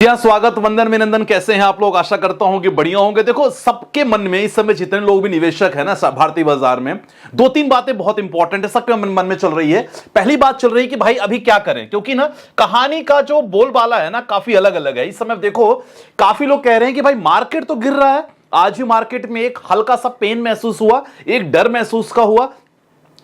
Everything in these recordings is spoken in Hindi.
क्या स्वागत, वंदन अभिनंदन। कैसे हैं आप लोग? आशा करता हूं कि बढ़िया होंगे। देखो, सबके मन में इस समय जितने लोग भी निवेशक है ना भारतीय बाजार में, दो तीन बातें बहुत इंपॉर्टेंट है, सबके मन में चल रही है। पहली बात चल रही है कि भाई अभी क्या करें, क्योंकि ना कहानी का जो बोलबाला है ना काफी अलग अलग है इस समय। देखो, काफी लोग कह रहे हैं कि भाई मार्केट तो गिर रहा है, आज भी मार्केट में एक हल्का सा पेन महसूस हुआ, एक डर महसूस का हुआ।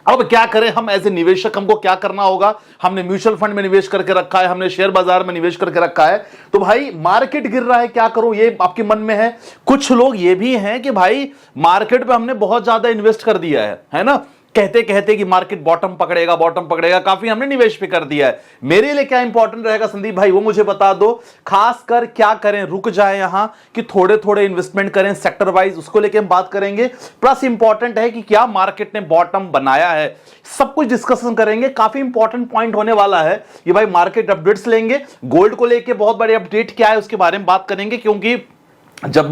अब क्या करें हम एज ए निवेशक, हमको क्या करना होगा? हमने म्यूचुअल फंड में निवेश करके रखा है, हमने शेयर बाजार में निवेश करके रखा है, तो भाई मार्केट गिर रहा है, क्या करूं? ये आपके मन में है। कुछ लोग ये भी हैं कि भाई मार्केट पे हमने बहुत ज्यादा इन्वेस्ट कर दिया है ना, कहते कहते कि मार्केट बॉटम पकड़ेगा, काफी हमने निवेश पे कर दिया है। मेरे लिए क्या इंपॉर्टेंट रहेगा संदीप भाई, वो मुझे बता दो। खासकर क्या करें, रुक जाए यहां कि थोड़े थोड़े इन्वेस्टमेंट करें सेक्टर वाइज, उसको लेके हम बात करेंगे। प्लस इंपॉर्टेंट है कि क्या मार्केट ने बॉटम बनाया है, सब कुछ डिस्कशन करेंगे। काफी इंपॉर्टेंट पॉइंट होने वाला है ये भाई। मार्केट अपडेट्स लेंगे, गोल्ड को लेके बहुत बड़े अपडेट क्या है उसके बारे में बात करेंगे, क्योंकि जब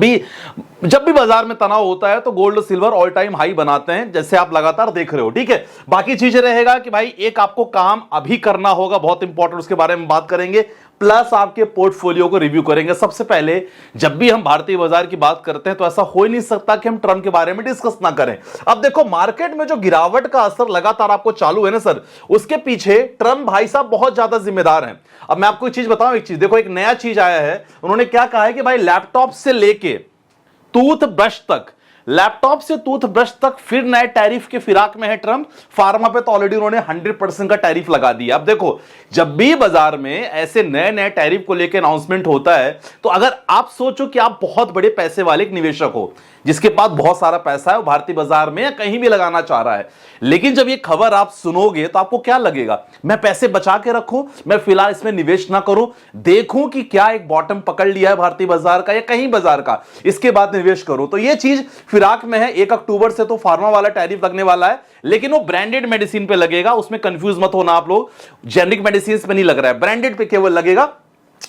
भी बाजार में तनाव होता है तो gold silver all time high बनाते हैं, जैसे आप लगातार देख रहे हो। ठीक है, बाकी चीजें रहेगा कि भाई एक आपको काम अभी करना होगा, बहुत इंपॉर्टेंट, उसके बारे में बात करेंगे। प्लस आपके पोर्टफोलियो को रिव्यू करेंगे। सबसे पहले जब भी हम भारतीय बाजार की बात करते हैं तो ऐसा हो ही नहीं सकता कि हम ट्रम्प के बारे में डिस्कस ना करें। अब देखो, मार्केट में जो गिरावट का असर लगातार आपको चालू है ना सर, उसके पीछे ट्रम्प भाई साहब बहुत ज्यादा जिम्मेदार हैं। अब मैं आपको एक चीज बताऊं, एक चीज देखो, एक नया चीज आया है। उन्होंने क्या कहा है कि भाई लैपटॉप से लेके टूथब्रश तक, लैपटॉप से टूथब्रश तक फिर नए टैरिफ के फिराक में है ट्रम्प। फार्मा पे तो ऑलरेडी उन्होंने 100% का टैरिफ लगा दिया। अब देखो, जब भी बाजार में ऐसे नए नए टैरिफ को लेकर अनाउंसमेंट होता है, तो अगर आप सोचो कि आप बहुत बड़े पैसे वाले एक निवेशक हो, जिसके पास बहुत सारा पैसा है, वो भारतीय बाजार में या कहीं भी लगाना चाह रहा है, लेकिन जब ये खबर आप सुनोगे तो आपको क्या लगेगा? मैं पैसे बचा के रखूं, मैं फिलहाल इसमें निवेश ना करूं, देखूं कि क्या एक बॉटम पकड़ लिया है भारतीय बाजार का या कहीं बाजार का, इसके बाद निवेश करूं। तो ये चीज फिराक में है। 1 अक्टूबर से तो फार्मा वाला टैरिफ लगने वाला है, लेकिन वो ब्रांडेड मेडिसिन पे लगेगा, उसमें कंफ्यूज मत होना आप लोग। जेनरिक मेडिसिन पे नहीं लग रहा है, ब्रांडेड पे केवल लगेगा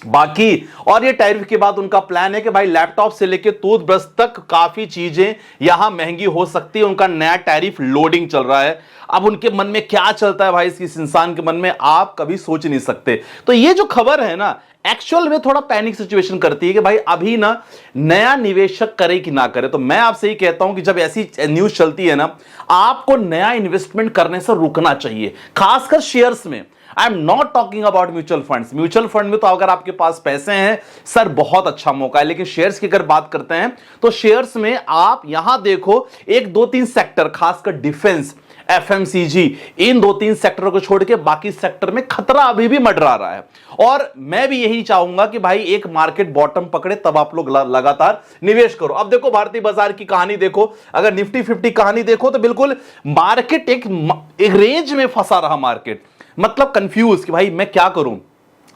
बाकी। और ये टैरिफ के बाद उनका प्लान है कि भाई लैपटॉप से लेकर टूथब्रश तक काफी चीजें यहां महंगी हो सकती है। उनका नया टैरिफ लोडिंग चल रहा है। अब उनके मन में क्या चलता है भाई, इस इंसान के मन में आप कभी सोच नहीं सकते। तो ये जो खबर है ना, एक्चुअल में थोड़ा पैनिक सिचुएशन करती है कि भाई अभी ना नया निवेशक करे कि ना करे। तो मैं आपसे ही कहता हूं कि जब ऐसी न्यूज चलती है ना, आपको नया इन्वेस्टमेंट करने से रुकना चाहिए, खासकर शेयर्स में। I am not talking about mutual funds. Mutual fund में तो अगर आपके पास पैसे हैं सर, बहुत अच्छा मौका है, लेकिन शेयर्स की अगर बात करते हैं तो शेयर्स में आप यहां देखो, एक दो तीन सेक्टर, खासकर डिफेंस, एफएमसीजी, इन दो तीन सेक्टर को छोड़ के बाकी सेक्टर में खतरा अभी भी मंडरा रहा है। और मैं भी यही चाहूंगा कि भाई एक मार्केट बॉटम पकड़े तब आप लोग लगातार निवेश करो। अब देखो, भारतीय बाजार की कहानी देखो, अगर निफ्टी 50 कहानी देखो तो बिल्कुल मार्केट एक रेंज में फंसा रहा। मार्केट मतलब कंफ्यूज कि भाई मैं क्या करूं,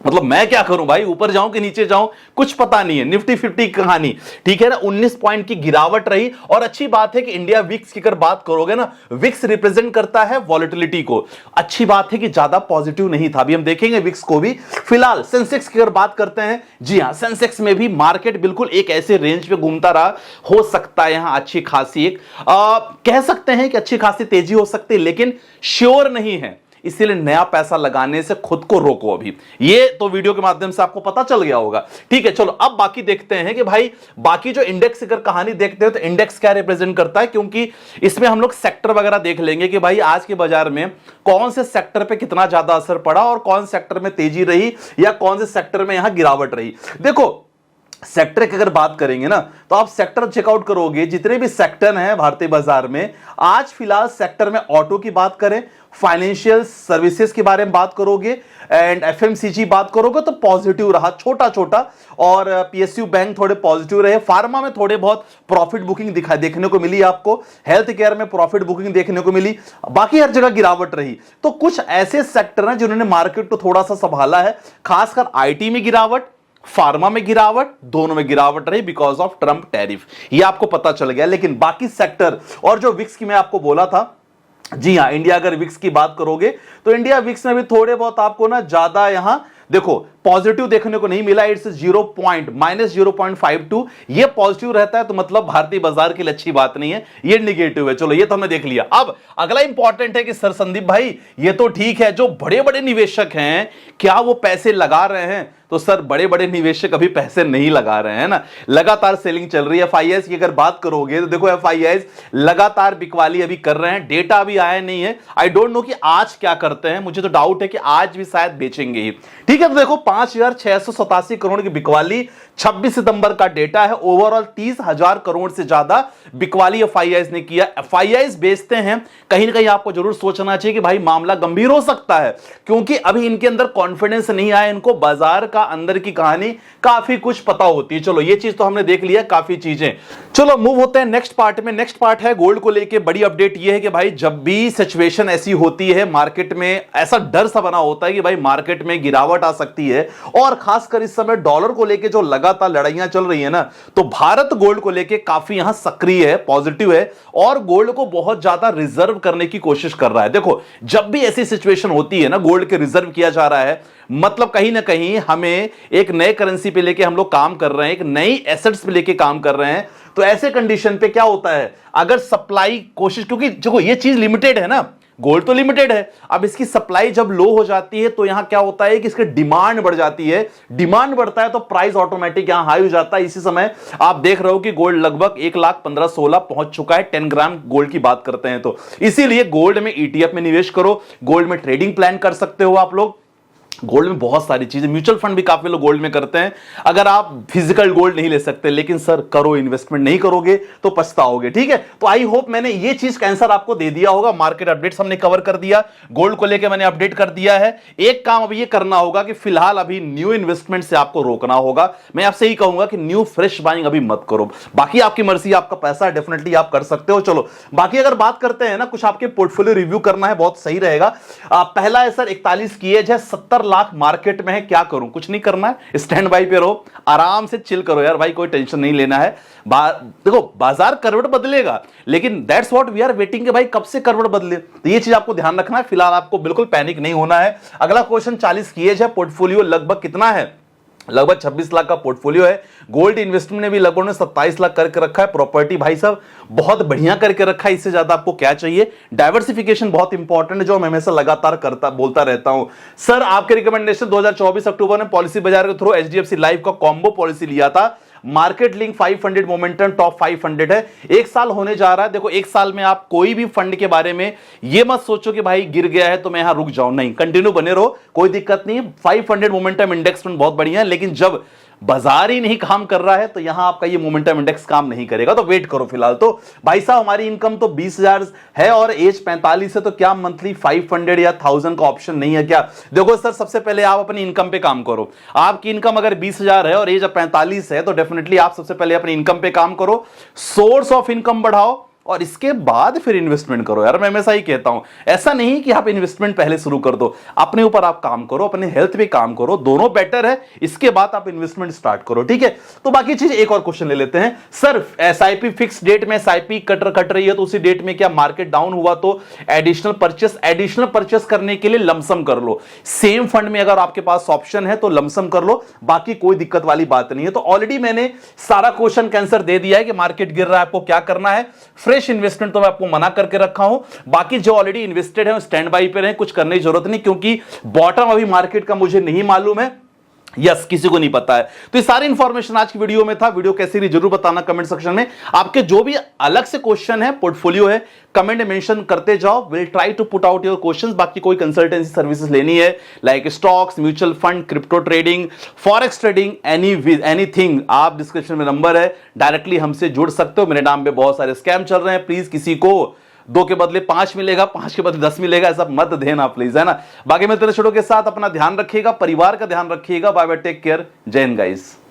मतलब मैं क्या करूं भाई, ऊपर जाऊं कि नीचे जाऊं, कुछ पता नहीं है। निफ्टी 50 कहानी ठीक है ना, 19 पॉइंट की गिरावट रही। और अच्छी बात है कि इंडिया विक्स की अगर बात करोगे ना, विक्स रिप्रेजेंट करता है वॉलेटिलिटी को। अच्छी बात है कि ज्यादा पॉजिटिव नहीं था, अभी हम देखेंगे विक्स को भी। फिलहाल सेंसेक्स की अगर बात करते हैं, जी हां, सेंसेक्स में भी मार्केट बिल्कुल एक ऐसे रेंज पे घूमता रहा। हो सकता है यहां अच्छी खासी एक कह सकते हैं कि अच्छी खासी तेजी हो सकती है, लेकिन श्योर नहीं है, इसीलिए नया पैसा लगाने से खुद को रोको। अभी ये तो वीडियो के माध्यम से आपको पता चल गया होगा। ठीक है, चलो अब बाकी देखते हैं कि भाई बाकी जो इंडेक्स अगर कहानी देखते हैं तो इंडेक्स क्या रिप्रेजेंट करता है, क्योंकि इसमें हम लोग सेक्टर वगैरह देख लेंगे कि भाई आज के बाजार में कौन से सेक्टर पे कितना ज्यादा असर पड़ा और कौन सेक्टर में तेजी रही या कौन से सेक्टर में यहां गिरावट रही। देखो, सेक्टर की अगर बात करेंगे ना, तो आप सेक्टर चेकआउट करोगे, जितने भी सेक्टर हैं भारतीय बाजार में आज फिलहाल सेक्टर में, ऑटो की बात करें, फाइनेंशियल सर्विसेज के बारे में बात करोगे एंड एफएमसीजी बात करोगे तो पॉजिटिव रहा, छोटा छोटा। और पीएसयू बैंक थोड़े पॉजिटिव रहे। फार्मा में थोड़े बहुत प्रॉफिट बुकिंग देखने को मिली आपको, हेल्थ केयर में प्रॉफिट बुकिंग देखने को मिली, बाकी हर जगह गिरावट रही। तो कुछ ऐसे सेक्टर हैं जिन्होंने मार्केट को थोड़ा सा संभाला है, खासकर आईटी में गिरावट, फार्मा में गिरावट, दोनों में गिरावट रही बिकॉज ऑफ ट्रम्प टैरिफ। ये आपको पता चल गया। लेकिन बाकी सेक्टर और जो विक्स की मैं आपको बोला था, जी हां, इंडिया अगर विक्स की बात करोगे तो इंडिया विक्स में भी थोड़े बहुत आपको ना ज्यादा यहां देखो पॉजिटिव देखने को नहीं मिला, इट्स -0.52। ये पॉजिटिव रहता है तो मतलब भारतीय बाजार के लिए अच्छी बात नहीं है, ये निगेटिव है। चलो ये तो हमने देख लिया। अब अगला इंपॉर्टेंट है कि सर संदीप भाई ये तो ठीक है, जो बड़े बड़े निवेशक हैं क्या वो पैसे लगा रहे हैं? तो सर बड़े बड़े निवेशक अभी पैसे नहीं लगा रहे हैं ना, लगातार सेलिंग चल रही है। एफआईआईज की अगर बात करोगे तो देखो एफआईआईज लगातार बिकवाली अभी कर रहे हैं, डेटा अभी आया नहीं है। आई डोंट नो कि आज क्या करते हैं, मुझे तो डाउट है कि आज भी शायद बेचेंगे ही। ठीक है, तो देखो 5,687 करोड़ की बिकवाली 26 सितंबर का डेटा है। ओवरऑल 30,000 करोड़ से ज्यादा बिकवाली एफआईआईज ने किया। एफआईआईज बेचते हैं, कहीं ना कहीं आपको जरूर सोचना चाहिए कि भाई मामला गंभीर हो सकता है, क्योंकि अभी इनके अंदर कॉन्फिडेंस नहीं आया, इनको बाजार का अंदर की कहानी काफी कुछ पता होती है। चलो ये चीज तो हमने देख लिया, काफी चीजें। चलो मूव होते हैं नेक्स्ट पार्ट में। नेक्स्ट पार्ट है गोल्ड को लेके बड़ी अपडेट ये है कि भाई जब भी सिचुएशन ऐसी होती है मार्केट में, ऐसा डर सा बना होता है कि भाई मार्केट में गिरावट आ सकती है, और खासकर इस समय डॉलर को लेके जो लगातार लड़ाइयां चल रही है ना, तो भारत गोल्ड को लेके काफी यहां सक्रिय है, पॉजिटिव है, और गोल्ड को बहुत ज्यादा रिजर्व करने की कोशिश कर रहा है। देखो जब भी ऐसी सिचुएशन होती है ना, गोल्ड के रिजर्व किया जा रहा है, मतलब कहीं ना कहीं हमें एक नए करेंसी पे लेके हम लोग काम कर रहे हैं, एक नई एसेट्स पे लेके काम कर रहे हैं। तो ऐसे कंडीशन पे क्या होता है, अगर सप्लाई कोशिश, क्योंकि देखो ये चीज लिमिटेड है ना, गोल्ड तो लिमिटेड है, अब इसकी सप्लाई जब लो हो जाती है तो यहां क्या होता है कि इसकी डिमांड बढ़ जाती है। डिमांड बढ़ता है तो प्राइस ऑटोमेटिक यहां हाई हो जाता है। इसी समय आप देख रहे हो कि गोल्ड लगभग 1,15,16 पहुंच चुका है। 10 ग्राम गोल्ड की बात करते हैं तो इसीलिए गोल्ड में ईटीएफ में निवेश करो, गोल्ड में ट्रेडिंग प्लान कर सकते हो आप लोग। गोल्ड में बहुत सारी चीजें, म्यूचुअल फंड भी काफी लोग गोल्ड में करते हैं। अगर आप फिजिकल गोल्ड नहीं ले सकते, लेकिन सर करो, इन्वेस्टमेंट नहीं करोगे तो पछताओगे। ठीक है, तो आई होप मैंने ये चीज का आंसर आपको दे दिया होगा। मार्केट अपडेट्स हमने कवर कर दिया, गोल्ड को लेकर मैंने अपडेट कर दिया है। एक काम अभी ये करना होगा कि फिलहाल अभी न्यू इन्वेस्टमेंट से आपको रोकना होगा। मैं आपसे ही कहूंगा कि न्यू फ्रेश बाइंग अभी मत करो, बाकी आपकी मर्जी, आपका पैसा डेफिनेटली आप कर सकते हो। चलो बाकी अगर बात करते हैं ना, कुछ आपके पोर्टफोलियो रिव्यू करना है, बहुत सही रहेगा। पहला है सर 41 की एज है, 70 लाख मार्केट में है, क्या करूं? कुछ नहीं करना है, स्टैंड बाई पे रहो, आराम से चिल करो यार भाई, कोई टेंशन नहीं लेना है। देखो बाजार करवट बदलेगा, लेकिन that's what we are waiting, भाई कब से करवट बदले, तो ये चीज आपको ध्यान रखना है। फिलहाल आपको बिल्कुल पैनिक नहीं होना है। अगला क्वेश्चन, 40 की एज है, पोर्टफोलियो लगभग कितना है? लगभग 26 लाख का पोर्टफोलियो है। गोल्ड इन्वेस्टमेंट ने भी लगभग 27 लाख करके रखा है। प्रॉपर्टी भाई साहब बहुत बढ़िया करके रखा है, इससे ज्यादा आपको क्या चाहिए? डाइवर्सिफिकेशन बहुत इंपॉर्टेंट है, जो मैं हमेशा लगातार बोलता रहता हूं। सर आपके रिकमेंडेशन 2024 अक्टूबर में पॉलिसी बाजार के थ्रू एचडीएफसी लाइफ का कॉम्बो पॉलिसी लिया था। मार्केट लिंक 500 मोमेंटम टॉप 500 है। 1 साल होने जा रहा है। देखो 1 साल में आप कोई भी फंड के बारे में ये मत सोचो कि भाई गिर गया है तो मैं यहां रुक जाऊं, नहीं, कंटिन्यू बने रहो, कोई दिक्कत नहीं है। 500 मोमेंटम इंडेक्स फंड बहुत बढ़िया है, लेकिन जब बाजार ही नहीं काम कर रहा है तो यहां आपका ये मोमेंटम इंडेक्स काम नहीं करेगा, तो वेट करो फिलहाल। तो भाई साहब हमारी इनकम तो 20,000 है और एज 45 है, तो क्या मंथली 500 या 1000 का ऑप्शन नहीं है क्या? देखो सर सबसे पहले आप अपनी इनकम पे काम करो। आपकी इनकम अगर 20,000 है और एज 45 है तो डेफिनेटली आप सबसे पहले अपनी इनकम पे काम करो, सोर्स ऑफ इनकम बढ़ाओ और इसके बाद फिर इन्वेस्टमेंट करो। यार मैं हमेशा ही कहता हूं, ऐसा नहीं कि आप इन्वेस्टमेंट पहले शुरू कर दो, अपने ऊपर आप काम करो, अपने हेल्थ पे काम करो, दोनों बेटर है, इसके बाद आप इन्वेस्टमेंट स्टार्ट करो। ठीक है, तो बाकी चीज एक और क्वेश्चन ले लेते हैं। सर एसआईपी फिक्स डेट में एसआईपी कट रही है तो उसी डेट में क्या मार्केट डाउन हुआ तो एडिशनल परचेस करने के लिए लमसम कर लो। सेम फंड में अगर आपके पास ऑप्शन है तो लमसम कर लो, बाकी कोई दिक्कत वाली बात नहीं है। तो ऑलरेडी मैंने सारा क्वेश्चन का आंसर दे दिया है कि मार्केट गिर रहा है आपको क्या करना है। फ्रेश इन्वेस्टमेंट तो मैं आपको मना करके रखा हूं, बाकी जो ऑलरेडी इन्वेस्टेड है स्टैंड बाई पे रहे, कुछ करने की जरूरत नहीं, क्योंकि बॉटम अभी मार्केट का मुझे नहीं मालूम है, यस किसी को नहीं पता है। तो ये सारी इंफॉर्मेशन आज की वीडियो में था। वीडियो कैसी रही जरूर बताना कमेंट सेक्शन में। आपके जो भी अलग से क्वेश्चन है, पोर्टफोलियो है, कमेंट में मेंशन करते जाओ, will try to put out your questions. बाकी कोई कंसल्टेंसी सर्विसेज लेनी है like stocks, mutual fund, crypto trading, forex trading, anything, आप डिस्क्रिप्शन में नंबर है, डायरेक्टली हमसे जुड़ सकते हो। मेरे नाम पे बहुत सारे स्कैम चल रहे हैं, प्लीज किसी को 2 के बदले 5 मिलेगा, 5 के बदले 10 मिलेगा, ऐसा मत देना प्लीज, है ना। बाकी मैं तेरे छोटों के साथ अपना ध्यान रखिएगा, परिवार का ध्यान रखिएगा। बाय बाय, टेक केयर, जय हिंद गाइस।